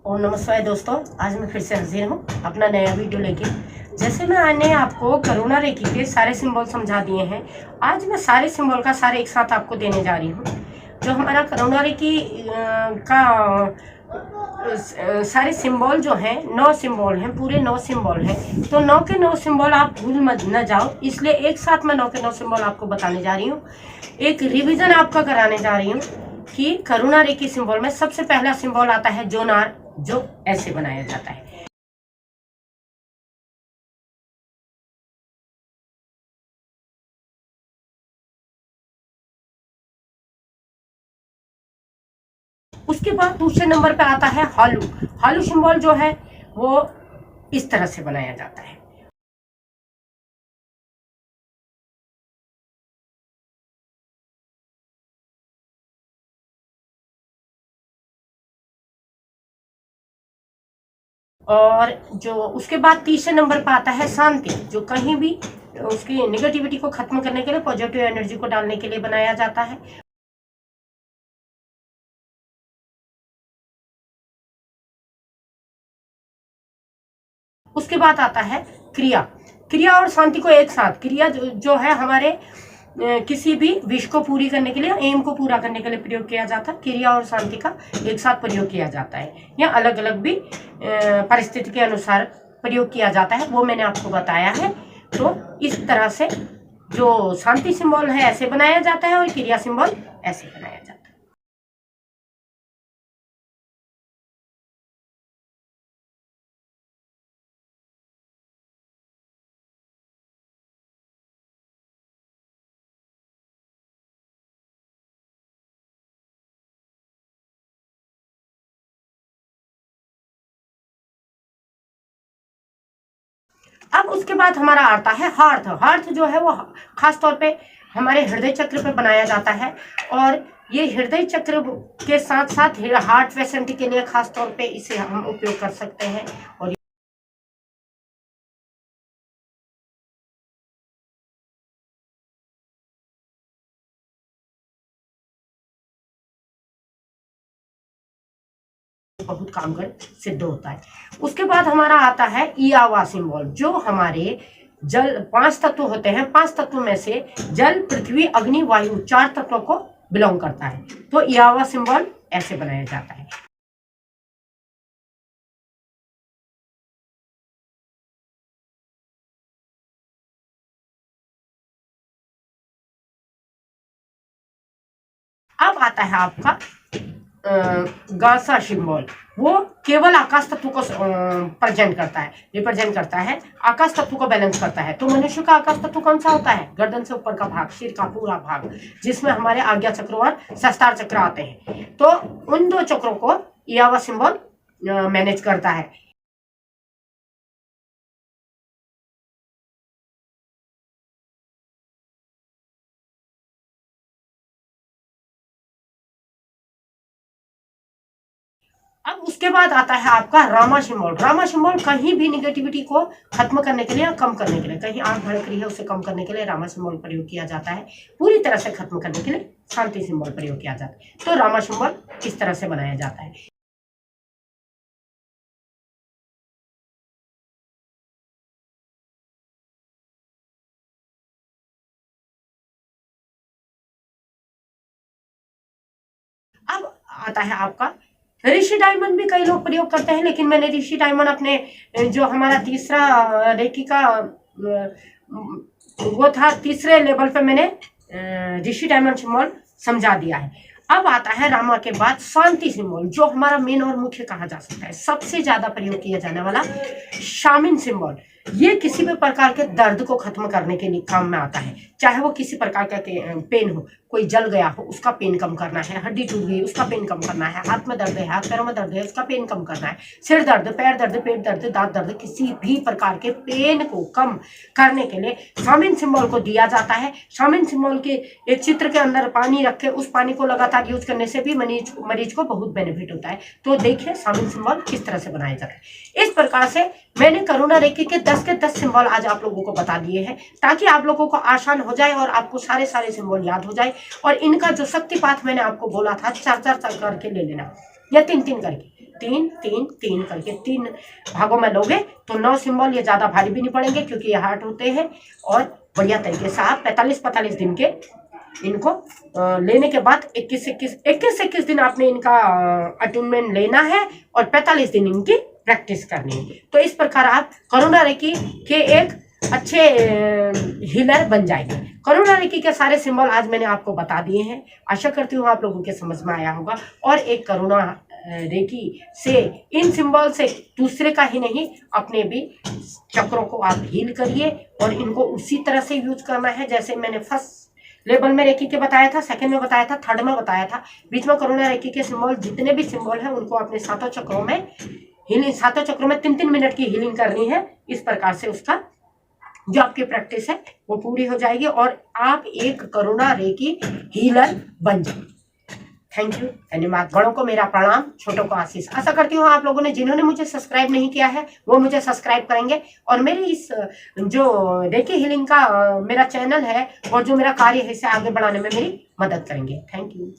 ओम नमः शिवाय दोस्तों, आज मैं फिर से हाजिर हूँ अपना नया वीडियो लेके। जैसे मैंने आपको करुणा रेखी के सारे सिंबल समझा दिए हैं, आज मैं सारे सिंबल का सारे एक साथ आपको देने जा रही हूँ। जो हमारा करुणा रेखी का सारे सिंबल जो हैं 9 सिंबल हैं, पूरे 9 सिंबल हैं। तो 9 के 9 सिंबल आप भूल मत न जाओ, इसलिए एक साथ मैं 9 के 9 सिंबल आपको बताने जा रही हूँ। एक रिवीजन आपका कराने जा रही हूँ कि करुणा रेखी सिंबल में सबसे पहला सिंबल आता है जोनार, जो ऐसे बनाया जाता है। उसके बाद दूसरे नंबर पे आता है हालू। हालू सिंबल जो है वो इस तरह से बनाया जाता है। और जो उसके बाद तीसरे नंबर पे आता है शांति, जो कहीं भी उसकी निगेटिविटी को खत्म करने के लिए, पॉजिटिव एनर्जी को डालने के लिए बनाया जाता है। उसके बाद आता है क्रिया। क्रिया और शांति को एक साथ, क्रिया जो है हमारे किसी भी विश को पूरी करने के लिए, एम को पूरा करने के लिए प्रयोग किया जाता है। क्रिया और शांति का एक साथ प्रयोग किया जाता है, या अलग अलग भी परिस्थिति के अनुसार प्रयोग किया जाता है, वो मैंने आपको बताया है। तो इस तरह से जो शांति सिंबल है ऐसे बनाया जाता है और क्रिया सिंबल ऐसे बनाया जाता है। अब उसके बाद हमारा आता है हार्थ। हार्थ जो है वो खास तौर पे हमारे हृदय चक्र पे बनाया जाता है, और ये हृदय चक्र के साथ साथ हार्ट पेशेंट के लिए खास तौर पे इसे हम उपयोग कर सकते हैं। और बहुत कामगर सिद्ध होता है। उसके बाद हमारा आता है ईयावा सिंबल, जो हमारे जल 5 तत्व होते हैं। 5 तत्व में से जल, पृथ्वी, अग्नि, वायु 4 तत्वों को बिलोंग करता है। तो ईयावा सिंबल ऐसे बनाया जाता है। अब आता है आपका गासा सिंबल। वो केवल आकाश तत्व को रिप्रेजेंट करता है, आकाश तत्व को बैलेंस करता है। तो मनुष्य का आकाश तत्व कौन सा होता है? गर्दन से ऊपर का भाग, सिर का पूरा भाग, जिसमें हमारे आज्ञा चक्र और सहस्त्रार चक्र आते हैं। तो उन 2 चक्रों को ईयावा सिंबल मैनेज करता है। अब उसके बाद आता है आपका रामा सिंबल। रामा सिंबल कहीं भी निगेटिविटी को खत्म करने के लिए या कम करने के लिए, कहीं आग भड़क रही है उसे कम करने के लिए रामा सिंबल प्रयोग किया जाता है। पूरी तरह से खत्म करने के लिए शांति सिंबल प्रयोग किया जाता है। तो रामा सिंबल इस तरह से बनाया जाता है। अब आता है आपका ऋषि डायमंड। भी कई लोग प्रयोग करते हैं, लेकिन मैंने ऋषि डायमंड अपने जो हमारा तीसरा रेखी का वो था, तीसरे लेवल पे मैंने ऋषि डायमंड सिंबल समझा दिया है। अब आता है रामा के बाद शांति सिंबल, जो हमारा मेन और मुख्य कहा जा सकता है, सबसे ज्यादा प्रयोग किया जाने वाला शामिन सिंबल। ये किसी भी प्रकार के दर्द को खत्म करने के लिए काम में आता है, चाहे वो किसी प्रकार का पेन हो, कोई जल गया हो उसका पेन कम करना है, हड्डी टूट गई उसका पेन कम करना है, हाथ में दर्द है, हाथ पैरों में दर्द है उसका पेन कम करना है, सिर दर्द, पैर दर्द, पेट दर्द, दांत दर्द, किसी भी प्रकार के पेन को कम करने के लिए शामिन सिंबल को दिया जाता है। शामिन सिंबल के एक चित्र के अंदर पानी रख के उस पानी को लगातार यूज करने से भी मरीज को बहुत बेनिफिट होता है। तो देखिए शामिन सिंबल किस तरह से बनाया जाता है। इस प्रकार से मैंने करुणा रेखी के 10 के 10 सिंबल आज आप लोगों को बता दिए हैं, ताकि आप लोगों को आसान हो जाए और आपको सारे सिंबल याद हो जाए। और इनका जो शक्तिपात मैंने आपको बोला था 4-4 करके ले लेना, या 3-3 करके, 3 3 3 करके 3 भागों में लोगे तो 9 सिंबल, ये ज्यादा भारी भी नहीं पड़ेंगे क्योंकि ये हार्ट होते हैं। और बढ़िया तरीके से आप 45-45 दिन के इनको लेने के बाद 21-21 दिन आपने इनका अटेनमेंट लेना है और 45 दिन इनकी प्रैक्टिस करनी है। तो इस प्रकार आप करुणा रेकी के एक अच्छे हीलर बन जाएंगे। करुणा रेकी के सारे सिंबल आज मैंने आपको बता दिए हैं, आशा करती हूँ आप लोगों के समझ में आया होगा। और एक करुणा रेकी से इन सिंबल से दूसरे का ही नहीं, अपने भी चक्रों को आप हील करिए और इनको उसी तरह से यूज करना है जैसे मैंने फर्स्ट लेवल में रेकी के बताया था, सेकंड में बताया था, थर्ड में बताया था। बीच में करुणा रेकी के सिंबल जितने भी सिंबल हैं उनको अपने सातों चक्रों में हीलिंग, सातों चक्रों में 3-3 मिनट की हीलिंग करनी है। इस प्रकार से उसका जो आपकी प्रैक्टिस है वो पूरी हो जाएगी और आप एक करुणा रेकी हीलर बन जाएंगे। थैंक यू, धन्यवाद। बड़ों को मेरा प्रणाम, छोटों को आशीष। आशा करती हूँ आप लोगों ने, जिन्होंने मुझे सब्सक्राइब नहीं किया है वो मुझे सब्सक्राइब करेंगे और मेरी इस जो रेकी हीलिंग का मेरा चैनल है और जो मेरा कार्य है इसे आगे बढ़ाने में मेरी मदद करेंगे। Thank you.